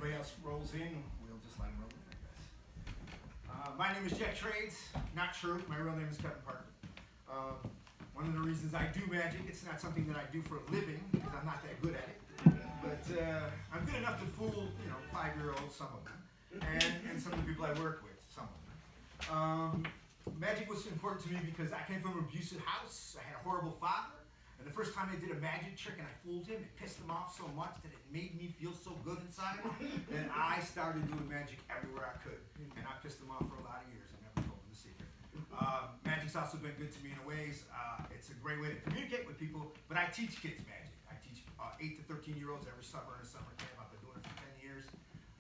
anybody else rolls in, we'll just let them roll in, I guess. My name is Jack Trades. Not true. My real name is Kevin Parker. One of the reasons I do magic, it's not something that I do for a living because I'm not that good at it. But I'm good enough to fool, 5-year-olds, some of them, and some of the people I work with, some of them. Magic was important to me because I came from an abusive house. I had a horrible father. And the first time I did a magic trick and I fooled him, it pissed him off so much that it made me feel so good inside. And I started doing magic everywhere I could. And I pissed him off for a lot of years. I never told him the secret. Magic's also been good to me in ways. It's a great way to communicate with people. But I teach kids magic. I teach 8 to 13-year-olds every summer in a summer camp. I've been doing it for 10 years.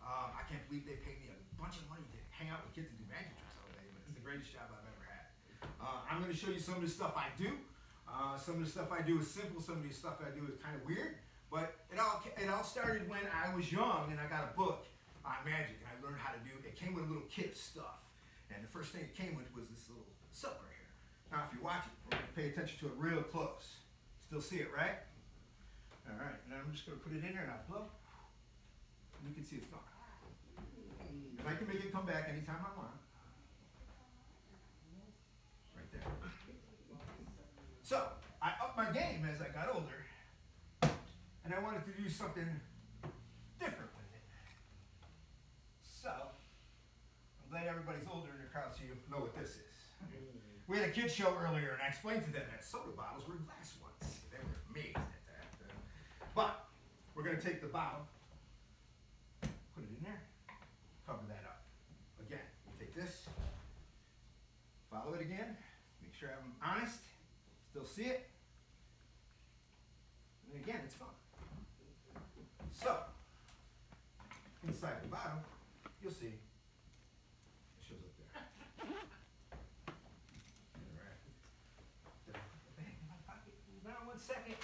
I can't believe they pay me a bunch of money to hang out with kids and do magic tricks all day. But it's the greatest job I've ever had. I'm going to show you some of the stuff I do. Some of the stuff I do is simple, some of the stuff I do is kind of weird, but it all started when I was young and I got a book on magic and I learned how to do it. It came with a little kit of stuff, and the first thing it came with was this little silk right here. Now if you watch it, we're going to pay attention to it real close. Still see it, right? Alright, and I'm just going to put it in there and I'll blow, and you can see it's gone. And I can make it come back anytime I want. Right there. So, I upped my game as I got older, and I wanted to do something different with it. So, I'm glad everybody's older in the crowd so you know what this is. We had a kids show earlier, and I explained to them that soda bottles were glass ones. They were amazed at that. But, we're going to take the bottle, put it in there, cover that up. Again, we take this, follow it again, make sure I'm honest. Still see it? And again, it's gone. So, inside the bottle, you'll see. It shows up there. Alright. Put the bag in my pocket. Hold on 1 second.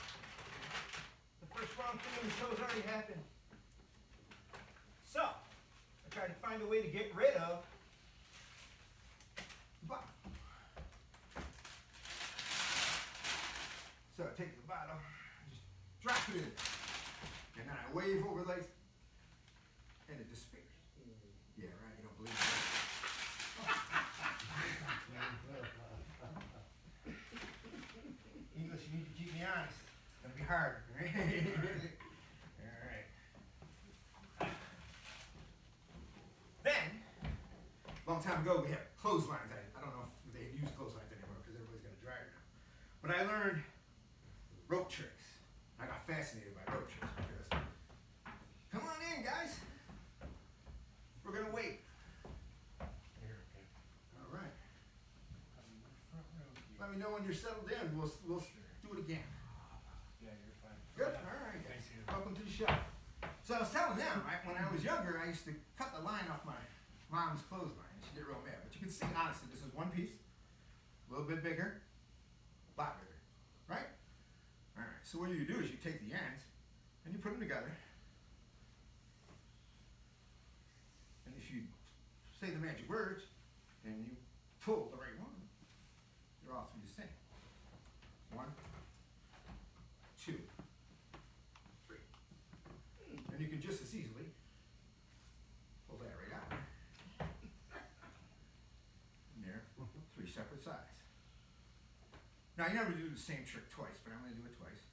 The first wrong thing in the show's already happened. So, I tried to find a way to get rid of the bottle. So I take the bottle, just drop it in there, and then I wave over like, and it disappears. Yeah, right, you don't believe me. English, you need to keep me honest. It's gonna be hard, right? Alright. Then, a long time ago, we had clotheslines. I don't know if they use clotheslines anymore because everybody's got a dryer now. But I learned rope tricks. I got fascinated by rope tricks because, come on in, guys. We're gonna wait. All right. Let me know when you're settled in. We'll do it again. Yeah, you're fine. Good. All right. Thank you. Welcome to the show. So I was telling them, right, when I was younger, I used to cut the line off my mom's clothesline. She get real mad. But you can see, honestly, this is one piece, a little bit bigger, a lot bigger, right? All right, so what you do is you take the ends and you put them together. And if you say the magic words and you pull the right one, they're all three the same. 1, 2, 3. And you can just as easily pull that right out. And there, 3 separate sides. Now, I never do the same trick twice, but I'm going to do it twice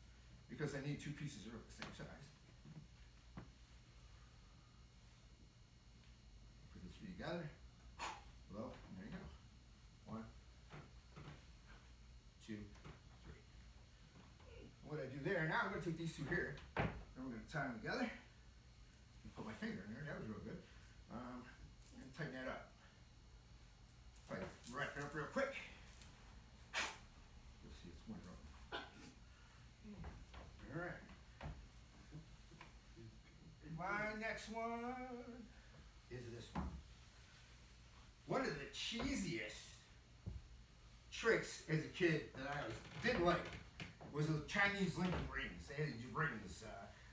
because I need 2 pieces of rope the same size. Put the 3 together, blow, and there you go. 1, 2, 3. What I do there, now I'm going to take these 2 here, and we're going to tie them together. And put my finger in there, that was real good. I'm going to tighten that up. If I wrap it up real quick. Alright. My next one is this one. One of the cheesiest tricks as a kid that I didn't like was the Chinese Lincoln rings. They had these rings.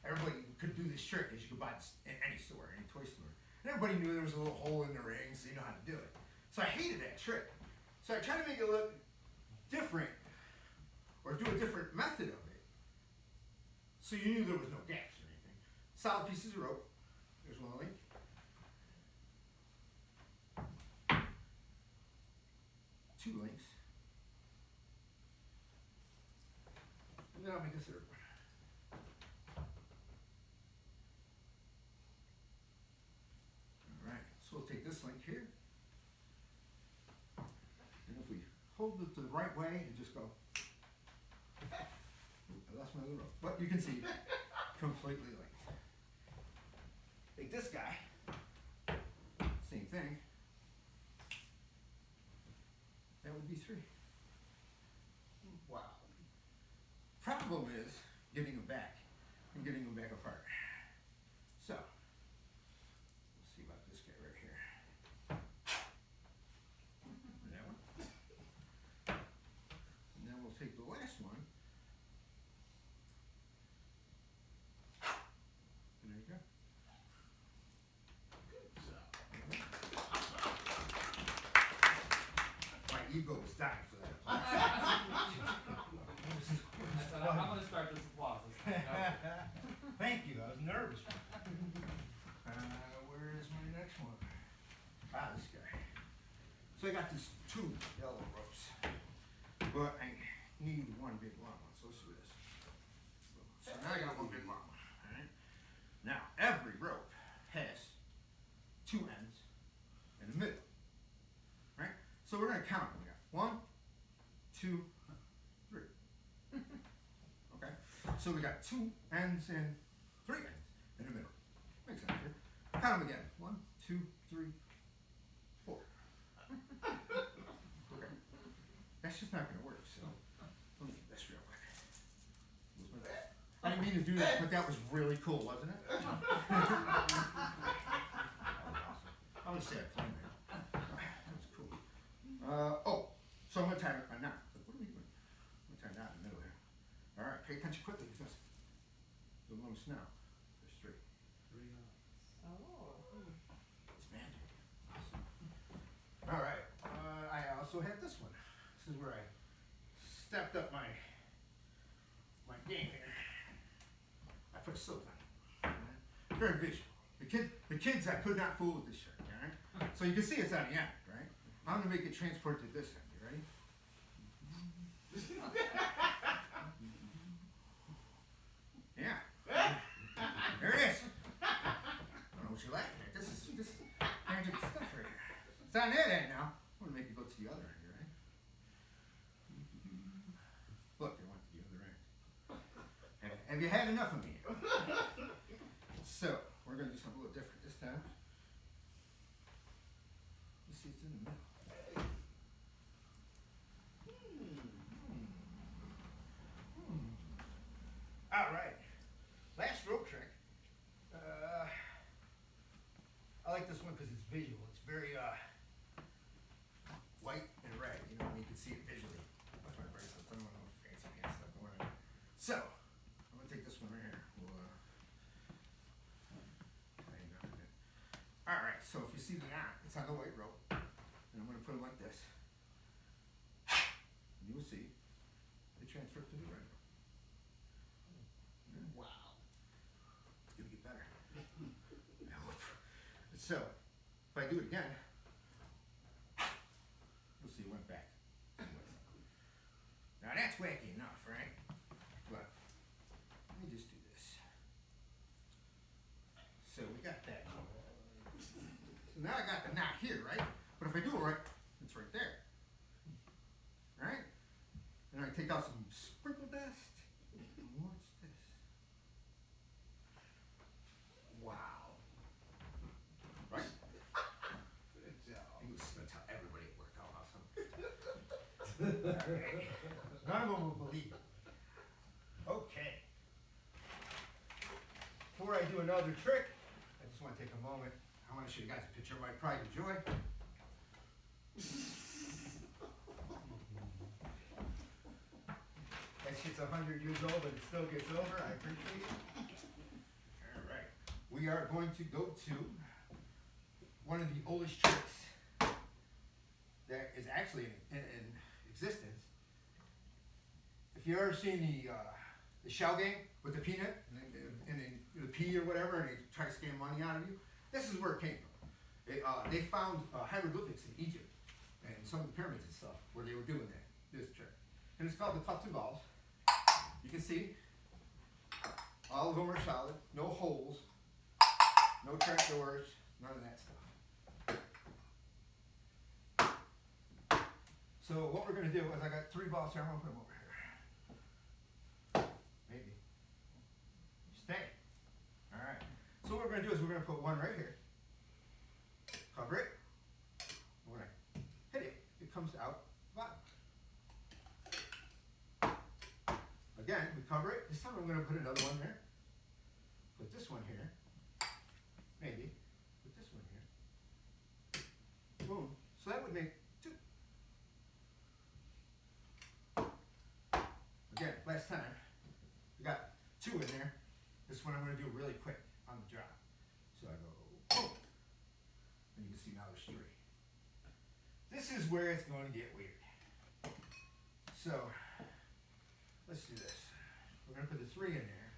Everybody could do this trick as you could buy this in any store, any toy store. And everybody knew there was a little hole in the ring, so you know how to do it. So I hated that trick. So I tried to make it look different or do a different method of it. So you knew there was no gaps or anything. Solid pieces of rope, There's one link. Two links. And then I'll make a third one. Alright, so we'll take this link here. And if we hold it the right way and just go. I lost my little rope. But you can see completely linked. Take this guy. Same thing. That would be 3. Wow. Problem is getting them back and getting them back apart. So, let's see about this guy right here. That one. And then we'll take the last one. And there you go. My ego was dying for that. I said, I'm going to start this applause. Thank you. I was nervous. Where is my next one? This guy. So I got these 2 yellow ropes, but I need one big long one. So let's do this. So now I got one big long one. All right. Now every rope has 2 ends in the middle. Right. So we're gonna count them. We got 1, 2, 3. Okay. So we got 2 ends and 3 ends in the middle. Makes sense, right? Count them again. 1, 2, 3, 4. Okay. That's just not gonna work, so let me do this real quick. I didn't mean to do that, but that was really cool, wasn't it? That was awesome. I'm gonna say I planned that. That was cool. So I'm gonna tie a knot. What are we doing? I'm gonna tie a knot in the middle here. Alright, pay attention quickly because you'll notice now. There's 3. 3 knots. Oh. It's magic. Awesome. Alright, I also have this one. This is where I stepped up my game here. I put a silk on it. Very visual. The kids I could not fool with this shirt, alright? So you can see it's on the end, right? I'm gonna make it transport to this end, you ready? Yeah. There it is. I don't know what you're laughing at. This is magic stuff right here. It's on that end now. I'm gonna make it go to the other end, right? Look, I went to the other end. Have you had enough of me? So, we're gonna do something a little different this time. Let's see, it's in the middle. All right. Last rope trick. I like this one because it's visual. It's very white and red. You know, you can see it visually. That's my bracelets. I don't want no fancy pants stuff going on. So, I'm gonna take this one right here. We'll tighten up a bit. All right. So if you see the knot, it's on the white rope, and I'm gonna put them like this. And you will see they transfer to the red rope. Wow. It's gonna get better. I hope. So, if I do it again, you'll see it went back. Now that's wacky enough, right? But let me just do this. So we got that. So now I got the knot here, right? But if I do it right, it's right there. Right? And I take out some sprinkle dust. And watch this. Wow. Right? Good job. I'm gonna tell everybody it worked out awesome. Alright. None of them will believe it. Okay. Before I do another trick, I just want to take a moment. I want to show you guys a picture of my pride and joy. That shit's 100 years old, but it still gets over. I appreciate it. All right. We are going to go to one of the oldest tricks that is actually in existence. If you ever seen the shell game with the peanut and the pee or whatever, and they try to scam money out of you. This is where it came from. They found hieroglyphics in Egypt and some of the pyramids and stuff where they were doing this trick. And it's called the Tuck 2 balls. You can see all of them are solid, no holes, no trap doors, none of that stuff. So what we're going to do is I got 3 balls here. I'm going to put them over here. Maybe. Stay. All right. So what we're going to do is we're going to put one right here. Cover it. When I hit it, it comes out bottom. Again, we cover it. This time I'm going to put another one there. Put this one here. Maybe. Put this one here. Boom. So that would make 2. Again, last time we got 2 in there. This one I'm going to do really quick on the job. So I go boom. And you can see now there's 3. This is where it's going to get weird. So let's do this. We're going to put the 3 in there.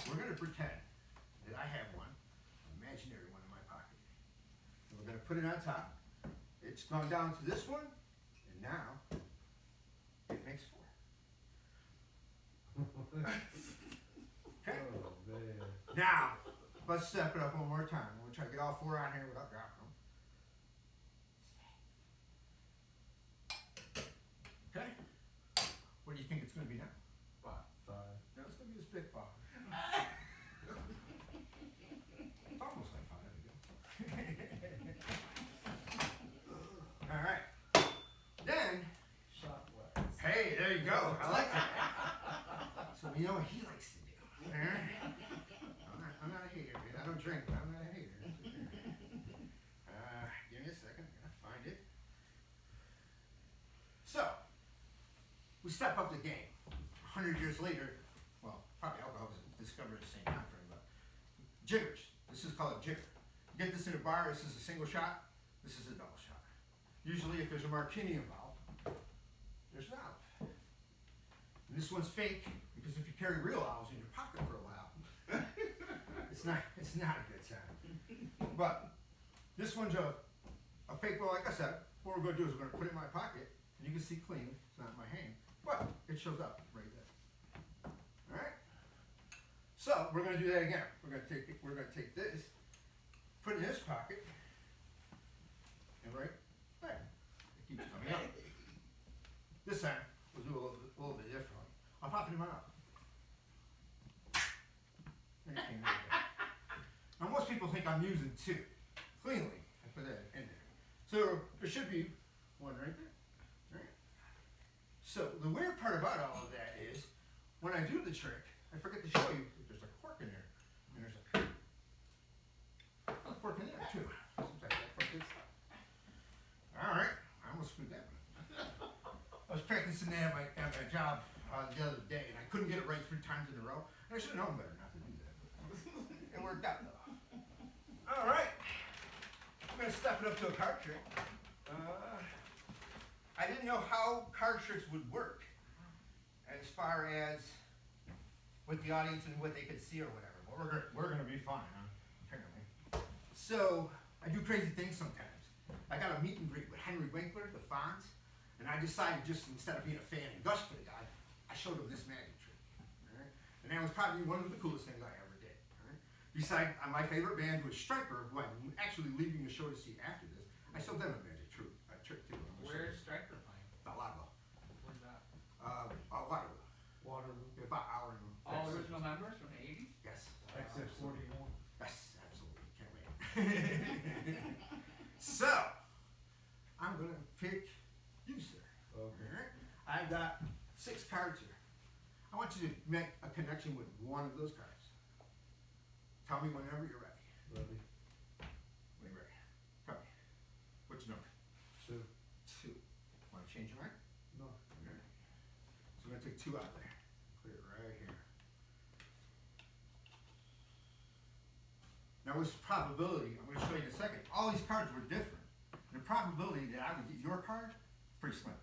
We're going to pretend that I have one, an imaginary one in my pocket. And we're going to put it on top. It's gone down to this one, and now it makes 4. Okay? Oh, man. Now, let's step it up one more time. We'll try to get all 4 on here without dropping them. Okay? What do you think it's going to be now? 5. No, it's going to be this big ball. It's almost like 5. All right. Then, Shotwise. hey, there you go. I like that. So we know what he likes to do. All right? I'm not a hater, man. I don't drink, but I'm not a hater. Give me a second. I gotta find it. So, we step up the game. 100 years later, well, probably alcohol was discovered at the same time frame, but jiggers. This is called a jigger. You get this in a bar. This is a single shot. This is a double shot. Usually, if there's a martini involved, there's an olive. And this one's fake because if you carry real olives in your pocket for a while, it's not a good time. But this one's a fake one. Like I said, what we're going to do is we're going to put it in my pocket, and you can see clean. It's not in my hand, but it shows up right there. All right. So we're going to do that again. We're going to take this, put it in this pocket, and right there. It keeps coming up. This time we'll do a little bit differently. I'll pop it in my mouth. There it came right there. Now most people think I'm using 2. Cleanly, I put that in there. So there should be one right there. Right. So the weird part about all of that is when I do the trick, I forget to show you that there's a cork in there. And there's a cork in there too. Sometimes that cork is. All right, I almost screwed that one. I was practicing that at my job the other day, and I couldn't get it right 3 times in a row. And I should have known better not to do that. It worked out though. All right, I'm gonna step it up to a card trick. I didn't know how card tricks would work, as far as with the audience and what they could see or whatever. But we're gonna be fine, huh? Apparently. So I do crazy things sometimes. I got a meet and greet with Henry Winkler, the Fonz, and I decided just instead of being a fan and gush for the guy, I showed him this magic trick. All right? And that was probably one of the coolest things I ever did. All right? Besides, my favorite band was Stryper, who I'm actually leaving the show to see after this. I showed them a magic trick too. Where's Stryker playing? Balago. Where's that? Waterloo. Waterloo. About an hour and All original members from the 80s? Yes. Exit 41. Yes, absolutely. Can't wait. So, I'm going to pick you, sir. Okay. All right? I've got 6 cards here. I want you to make a connection with one of those cards. Tell me whenever you're ready. Ready. When you're ready. Tell me. Which number? 2. 2. Want to change your mind? No. All right. So we're going to take 2 out there. Put it right here. Now with probability, I'm going to show you in a second. All these cards were different. The probability that I would get your card is pretty slim.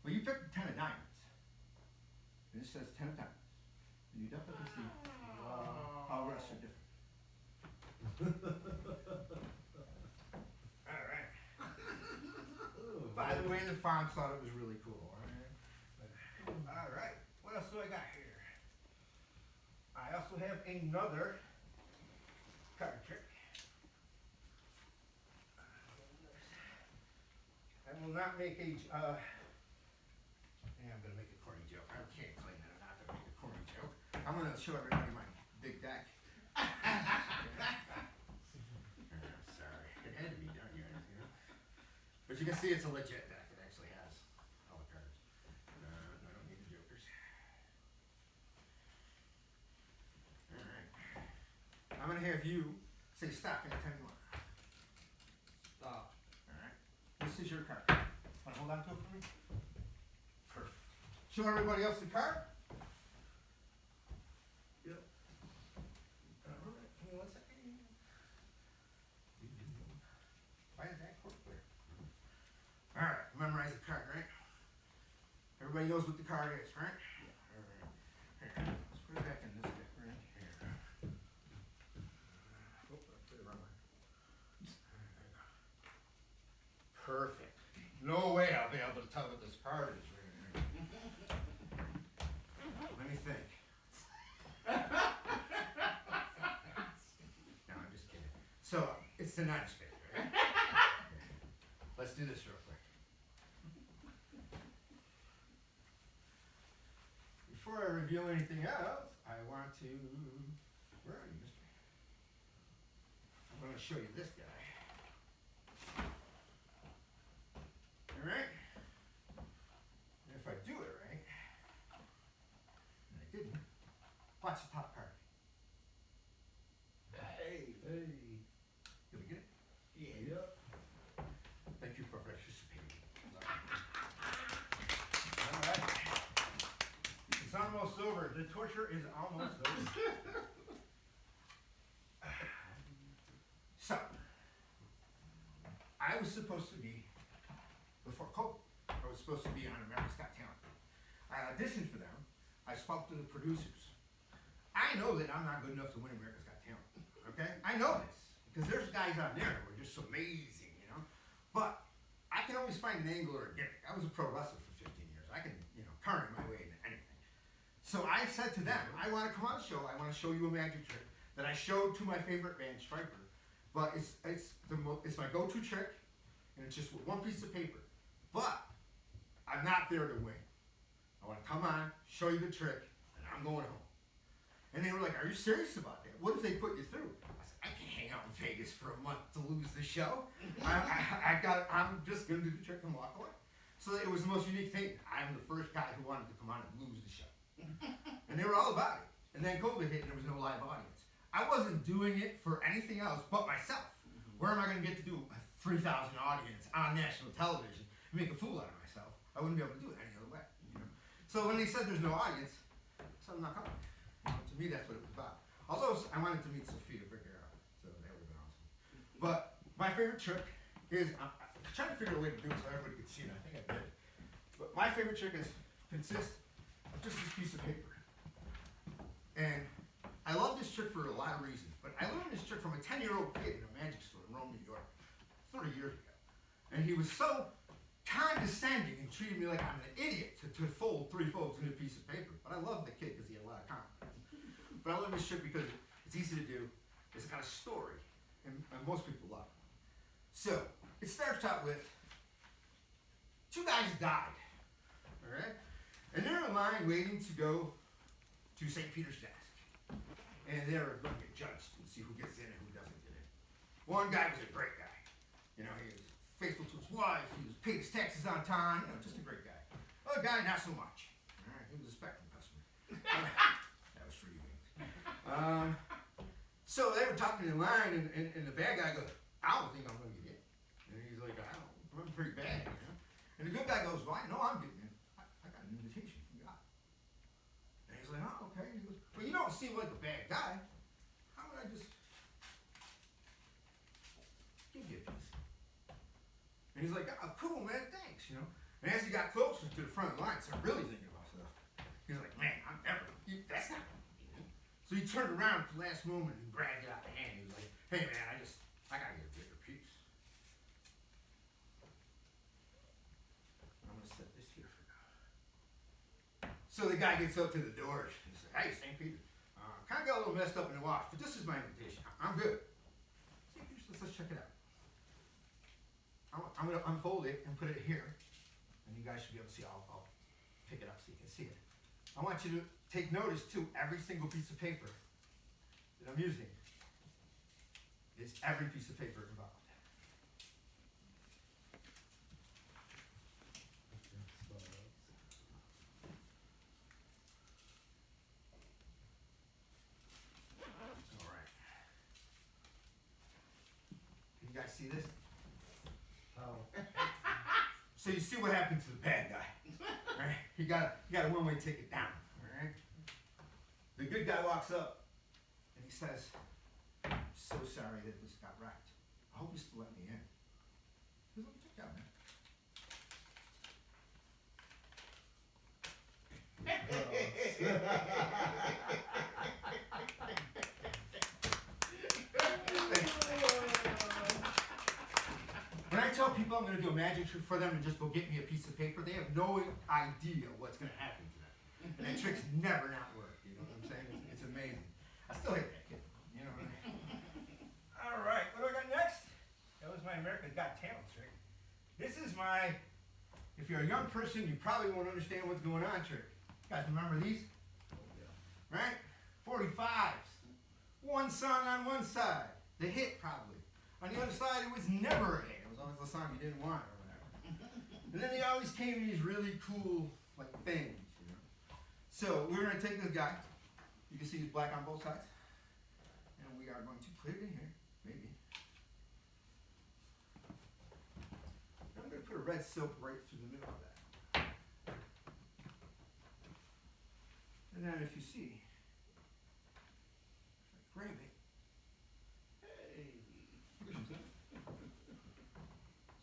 Well, you picked the 10 of diamonds. And it says 10 of diamonds. And you definitely see Wow. All right. By the way, the farm thought it was really cool. All right. What else do I got here? I also have another card trick. I will not make a. Yeah, I'm gonna make a corny joke. I can't claim that I'm not gonna make a corny joke. I'm gonna show everybody my big deck. Sorry, it had to be done, you know. But you can see it's a legit deck. It actually has all the cards. I don't need the jokers. All right. I'm gonna have you say stop anytime you want. Stop. All right. This is your card. Want to hold on to it for me? Perfect. Show everybody else the card. Yep. All right. Give me 1 second. Why is that cord clear? All right. Memorize the card, right? Everybody knows what the card is, right? Yeah. All right. Here. Let's put it back in this deck right here. Oh, I put it wrong way. Perfect. No way I'll be able to tell what this card is right here. Let me think. No, I'm just kidding. So, it's the 9 of spades, right? Let's do this real quick. Before I reveal anything else, I want to. Where are you, mister? I'm going to show you this guy. Alright? And if I do it right, and I didn't, watch the top card. Hey! Hey. Did we get it? Yep. Thank you for participating. Alright. It's almost over. The torture is almost over. So, I was supposed to be, before COVID, I was supposed to be on America's Got Talent. I auditioned for them. I spoke to the producers. I know that I'm not good enough to win America's Got Talent. Okay? I know this. Because there's guys out there who are just amazing, you know? But I can always find an angle or a gimmick. I was a pro wrestler for 15 years. I can, carry my way into anything. So I said to them, I want to come on a show. I want to show you a magic trick that I showed to my favorite band, Striper. But it's my go-to trick, and it's just with one piece of paper. But I'm not there to win. I want to come on, show you the trick, and I'm going home. And they were like, "Are you serious about that? What if they put you through?" I said, "I can't hang out in Vegas for a month to lose the show. I'm just gonna do the trick and walk away." So it was the most unique thing. I'm the first guy who wanted to come on and lose the show, and they were all about it. And then COVID hit, and there was no live audience. I wasn't doing it for anything else but myself. Where am I going to get to do a 3,000 audience on national television and make a fool out of myself? I wouldn't be able to do it any other way. So when they said there's no audience, I said I'm not coming. To me, that's what it was about. Although I wanted to meet Sofia Vergara, so that would have been awesome. But my favorite trick is, I'm trying to figure a way to do it so everybody could see it. I think I did. But my favorite trick consists of just this piece of paper. And I love this trick for a lot of reasons, but I learned this trick from a 10-year-old kid in a magic store in Rome, New York, 30 years ago. And he was so condescending and treated me like I'm an idiot to fold 3 folds in a piece of paper. But I love the kid because he had a lot of confidence. But I love this trick because it's easy to do, it's got a story, and most people love it. So, it starts out with 2 guys died, all right? And they're in line waiting to go to St. Peter's desk. And they're going to get judged and see who gets in and who doesn't get in. One guy was a great guy. He was faithful to his wife. He was paid his taxes on time. Just a great guy. Other guy, not so much. All right, he was a Spectrum customer. That was for you. So they were talking in line, and the bad guy goes, "I don't think I'm going to get in." And he's like, "I'm pretty bad, And the good guy goes, "Well, I know I'm getting in. I got an invitation from God." And he's like, "Oh, okay." And he goes, "Well, you don't seem like a bad guy. How would I just give you a piece?" And he's like, "Oh, cool, man, thanks, And as he got closer to the front of the line, started really thinking about stuff. He's like, "Man, that's not going to be it." So he turned around at the last moment and grabbed it out of the hand. He was like, Hey man, I gotta get a bigger piece. I'm gonna set this here for now. So the guy gets up to the door. He says, "Hey, St. Peter, kind of got a little messed up in the wash, but this is my invitation. I'm good. St. Peter says, let's check it out. I'm gonna unfold it and put it here, and you guys should be able to see. I'll pick it up so you can see it. I want you to take notice to every single piece of paper that I'm using. It's every piece of paper involved. All right. Can you guys see this? How? So you see what happened to the bad guy. Right? He got a one-way ticket down. All right? The good guy walks up and he says, "I'm so sorry that this got wrecked. I hope you still let me in." He goes, "Let me check it out, man." When I tell people I'm going to do a magic trick for them and just go get me a piece of paper, they have no idea what's going to happen to them. And that trick's never not work. You know what I'm saying? It's amazing. I still hate that kid. You know what I mean? All right, what do I got next? That was my America's Got Talent trick. This is my, if you're a young person, you probably won't understand what's going on trick. You guys remember these? Right? 45s. One song on one side. The hit probably. On the other side, it was never a hit. It was always the song you didn't want or whatever. And then they always came in these really cool like things, you know. So we're gonna take this guy. You can see he's black on both sides. And we are going to put it in here, maybe. I'm gonna put a red silk right through the middle of that. And then if you see, if I grab it,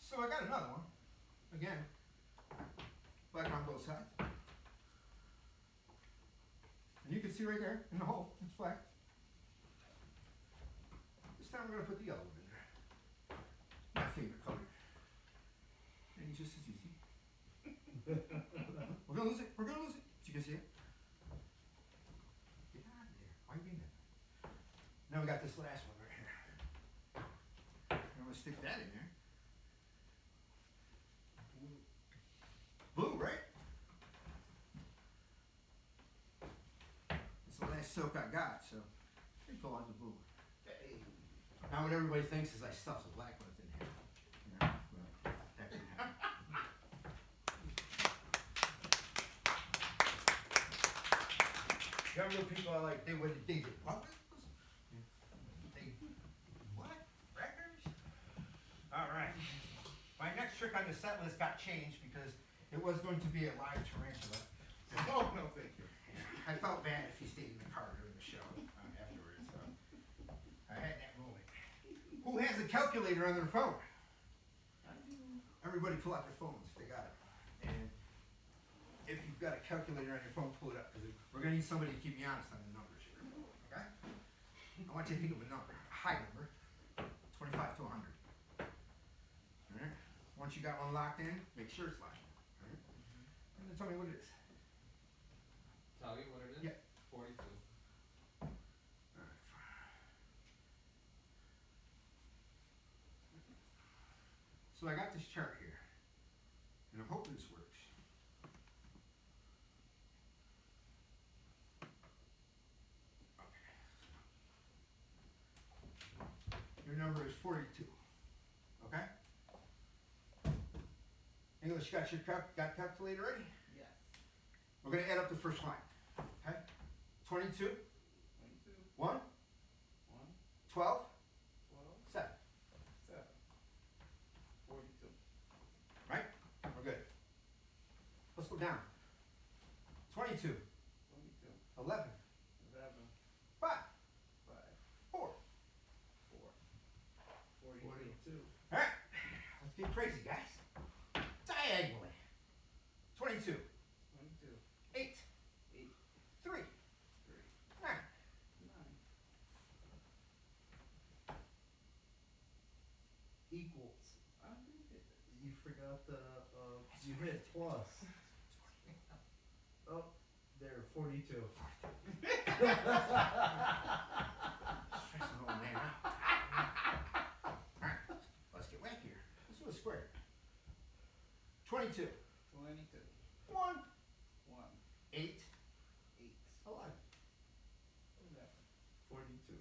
so I got another one. Again, black on both sides. And you can see right there in the hole, it's black. This time we're going to put the yellow in there. My favorite color. And it's just as easy. We're going to lose it. We're going to lose it. So you can see it. Get out of there. Why are you being there? Now we got this last one right here. I'm going to stick that in there. Blue, right? It's the last silk I got, so pretty cool on the blue. Hey. Now what everybody thinks is I stuffed the black ones in here. You know? Well, that didn't happen. Younger people are like, they did what? They, what? Records? Alright. My next trick on the set list got changed because it was going to be a live tarantula. Oh, no, thank you. I felt bad if he stayed in the car during the show afterwards, so I had that moment. Who has a calculator on their phone? Everybody pull out their phones if they got it. And if you've got a calculator on your phone, pull it up, because we're going to need somebody to keep me honest on the numbers here. Okay? I want you to think of a number, a high number, 25 to 100. All right? Once you got one locked in, make sure it's locked in. All right? And then tell me what it is. Tell you what it is? Yeah. 42. All right. So I got this chart here, and I'm hoping this works. Okay. Your number is 42. Okay? English, got your calculator ready? Yes. We're going to add up the first line. Okay? 22, 22. 1, 1, 12, 12, 7. 7. 42. Right? We're good. Let's go down. 22, 22. 11, 11. 5, 5. 4. 4. 42. All right. Let's get crazy, guys. Diagonally. 22, 22. 8, 8. 3, 3. 9, 9. equals. I appreciate that. You forgot the, you hit plus. Oh, there, 42. Stressing the old man out. Alright, let's get whack here. Let's do a square. 22. 22. 1. 1. 8. 8. 11. 11. 42.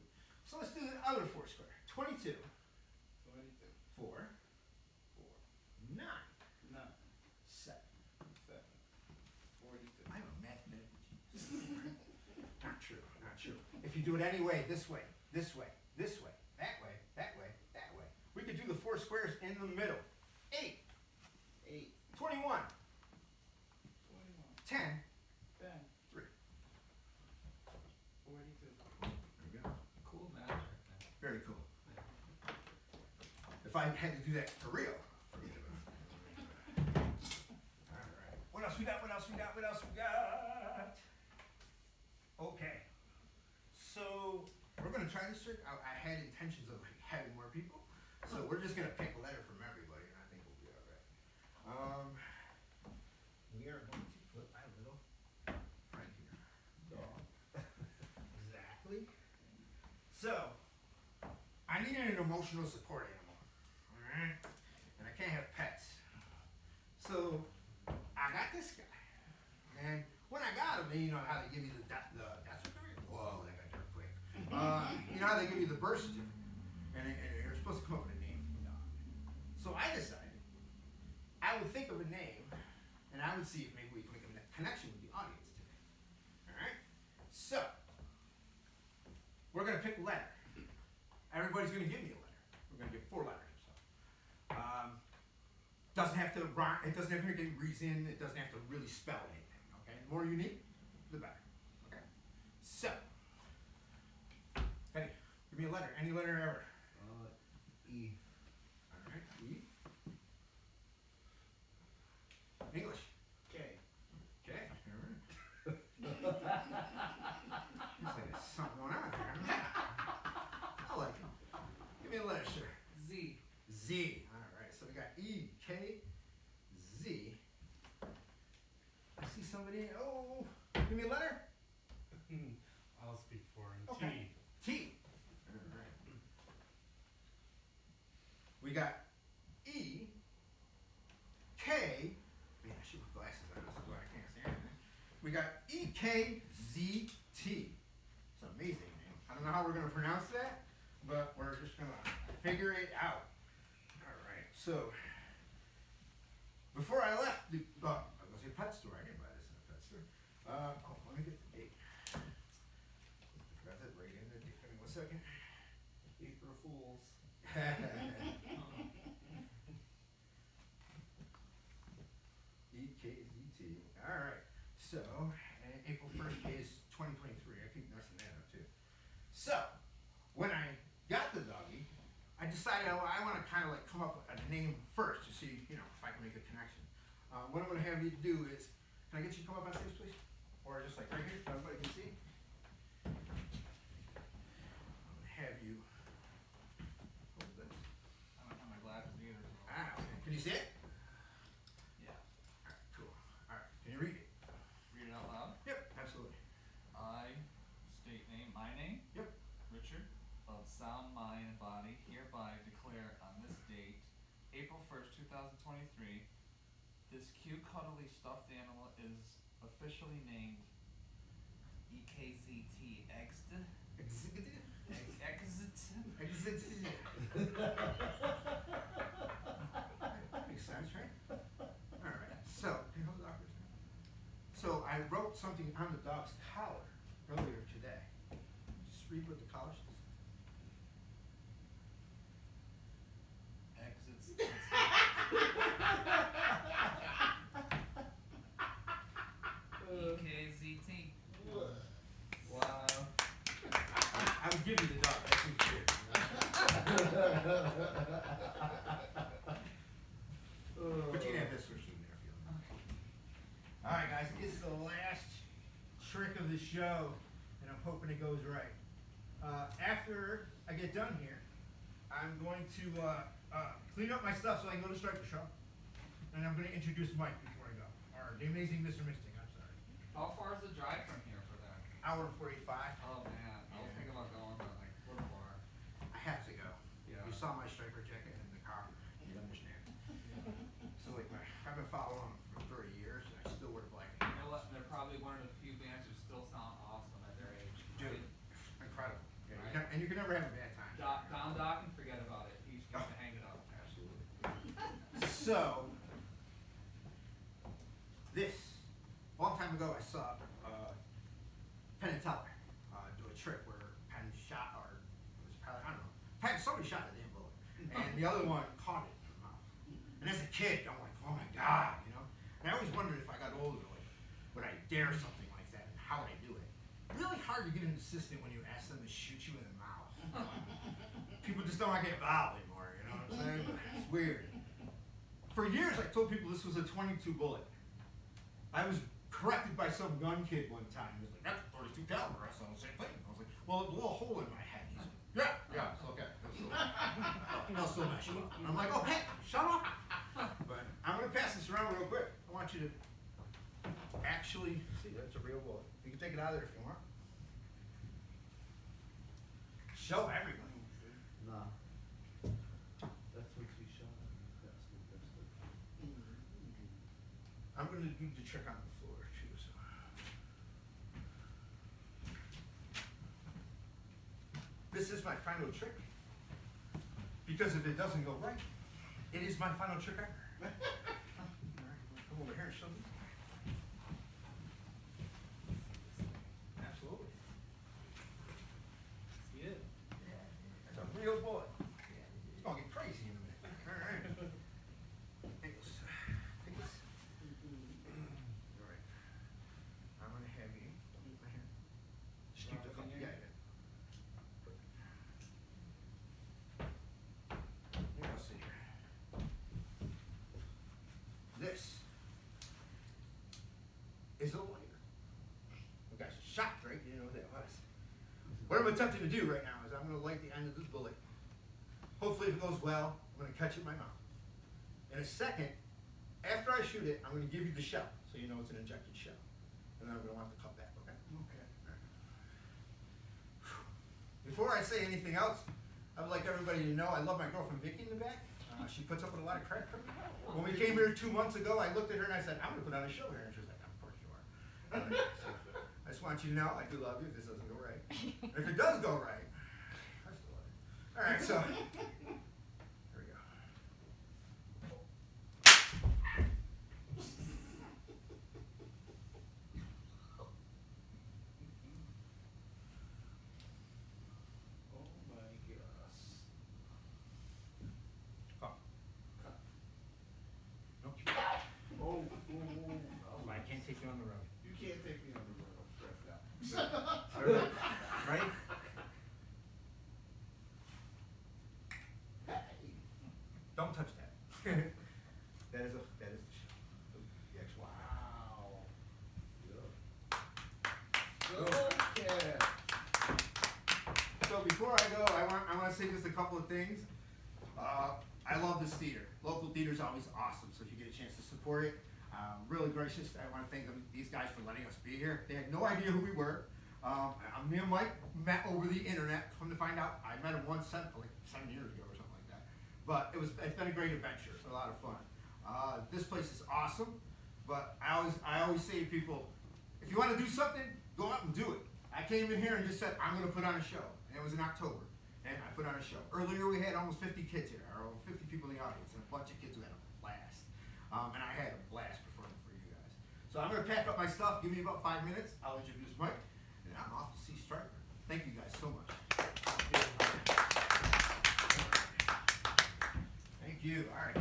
So let's do the other four square. 22. 22. 4. 4. 9. 9. 7. 7. 42. I'm a mathematical genius. Not true, not true. If you do it any way, this way, this way, this way, that way, that way, that way. We could do the four squares in the middle. 8. 8. 21. 21. 10. 10. 3. 42. There we go. Cool math right there. Very cool. If I had to do that for real, forget about it. Alright. What else we got? What else we got? What else we got? Okay. So we're gonna try this trick. I had intentions of having more people. So we're just gonna pick a letter from everybody and I think we'll be alright. We are going to put my little friend here. Dog. Exactly. So, I needed an emotional support animal. Alright? And I can't have pets. So, I got this guy. And when I got him, you know how they give you the death certificate? Whoa, that got dark quick. You know how they give you the birth certificate? And you're supposed to come up with a name for the dog. So I decided I would think of a name and I would see if maybe we can make a connection with the audience today. Alright? So, we're going to pick a letter. Everybody's going to give me a letter. We're going to give 4 letters or so. Doesn't have to rhyme, it doesn't have to make any reason, it doesn't have to really spell anything. Okay? The more unique, the better. Okay? So, Eddie, give me a letter. Any letter ever. E. Alright, E. English. K. Okay. Alright. Looks like there's something going on here. I like it. Give me a letter, sir. Z. Z. Alright, so we got E, K, Z. I see somebody. Oh, give me a letter. I'll speak for him. Okay. T. Alright. We got E, K. Man, I should put glasses on. This is why I can't see anything. We got EKZT. It's an amazing name. I don't know how we're going to pronounce that, but we're just going to figure it out. Alright, so before I left the I was going to say pet store. I didn't buy this in a pet store. Let me get the date. I forgot that right in the date. Give me 1 second. April Fools. EKZT. Alright, so April 1st is 2023. I keep messing that up too. So, when I got the doggy, I decided I want to kind of like come up with a name first to see, you know, if I can make a connection. What I'm going to have you do is, can I get you to come up on stage, please? Or just like right here, so everybody can see? I'm going to have you hold this. I don't have my glasses either. Ah, okay. Can you see it? Yeah. Alright, cool. Alright, can you read it? Read it out loud. Yep, absolutely. I state name, my name. Yep. Richard, of sound mind and body, hereby declare on this date, April 1st, 2023, this cute, cuddly stuffed animal is officially named EKZT. Exit. Exit. Exit. Makes sense, right? Alright, so, can you hold the dog for a second? So, I wrote something on the dog's collar earlier today. Just read what the collar says. Exits. EKZT. Wow. I would give you the dog, that's what you did. But you can have this for shooting there if you want. Alright guys, it's the last trick of the show, and I'm hoping it goes right. After I get done here, I'm going to clean up my stuff so I can go to Striker Show. And I'm going to introduce Mike before I go. Or the amazing Mr. Mystic, I'm sorry. How far is the drive from here for that? Hour and 45. Oh man, I was thinking about going, but like, a little far. I have to go. Yeah. You saw my striper jacket in the car. You understand. So like I've been following him for 30 years and I still wear black. You know what? They're probably one of the few bands who still sound awesome at their age. Dude, Right? incredible. Yeah, Right. and you can never have a bad time. Don Doc can forget about it. He's going to hang it up. Absolutely. So, a long time ago I saw Penn and Teller do a trick where Penn shot, or it was probably, I don't know, Penn, somebody shot a damn bullet. And the other one caught it in the mouth. And as a kid, I'm like, oh my God, you know? And I always wondered if I got older, like, would I dare something like that and how would I do it? Really hard to get an assistant when you ask them to shoot you in the mouth. People just don't want to get involved anymore, you know what I'm saying? But it's weird. For years, I told people this was a 22 bullet. I was corrected by some gun kid one time. He was like, that's 42 caliber. I said the same thing. I was like, well, it blew a hole in my head. He's like, yeah, it's okay. I'll still mess you up. I'm like, okay, shut up. But I'm going to pass this around real quick. I want you to actually see that's a real bullet. You can take it out of there if you want. Show everybody. Nah. That's what you shot. That's what that's the. I'm going to do the trick on the floor too. So. This is my final trick. Because if it doesn't go right, it is my final trick ever. All right, come over here and show me. Absolutely. See it? That's a real bullet. It's gonna get crazy in a minute. All right. Take this. Take this. All right. I'm gonna have you. Right here. Just keep the cup. Yeah, yeah. Here, I'll see here. This is a lighter. You guys are shocked, right? You didn't know what that was. What I'm attempting to do right now is I'm going to light the end of this bullet. Hopefully, if it goes well, I'm going to catch it in my mouth. In a second, after I shoot it, I'm going to give you the shell, so you know it's an injected shell. And then I'm going to want the cup back, okay? Okay. Before I say anything else, I would like everybody to know I love my girlfriend Vicky in the back. She puts up with a lot of crap from me. When we came here 2 months ago, I looked at her and I said, I'm going to put on a show here. And she was like, of course you are. So, I just want you to know I do love you if this doesn't go right. And if it does go right, I still love you. All right, so here we go. Oh my gosh. Oh. No, Oh, I can't take you on the road. You can't take me on the road. I'm stressed out. All right. Ready? Hey. Don't touch that. that is the shell. The actual. Wow. Okay. So before I go, I want to say just a couple of things. I love this theater. Local theater is always awesome. So if you get a chance to support it, really gracious. I want to thank these guys for letting us be here. They had no idea who we were. Me and Mike met over the internet. Come to find out, I met him once like 7 years ago or something like that. But it's been a great adventure. It's a lot of fun. This place is awesome. But I always say to people, if you want to do something, go out and do it. I came in here and just said, I'm going to put on a show. And it was in October. And I put on a show. Earlier we had almost 50 kids here, or 50 people in the audience, and a bunch of kids who had a blast. And I had a blast performing for you guys. So I'm going to pack up my stuff. Give me about 5 minutes. I'll introduce Mike. And I'm off to see Striker. Thank you guys so much. Thank you. All right.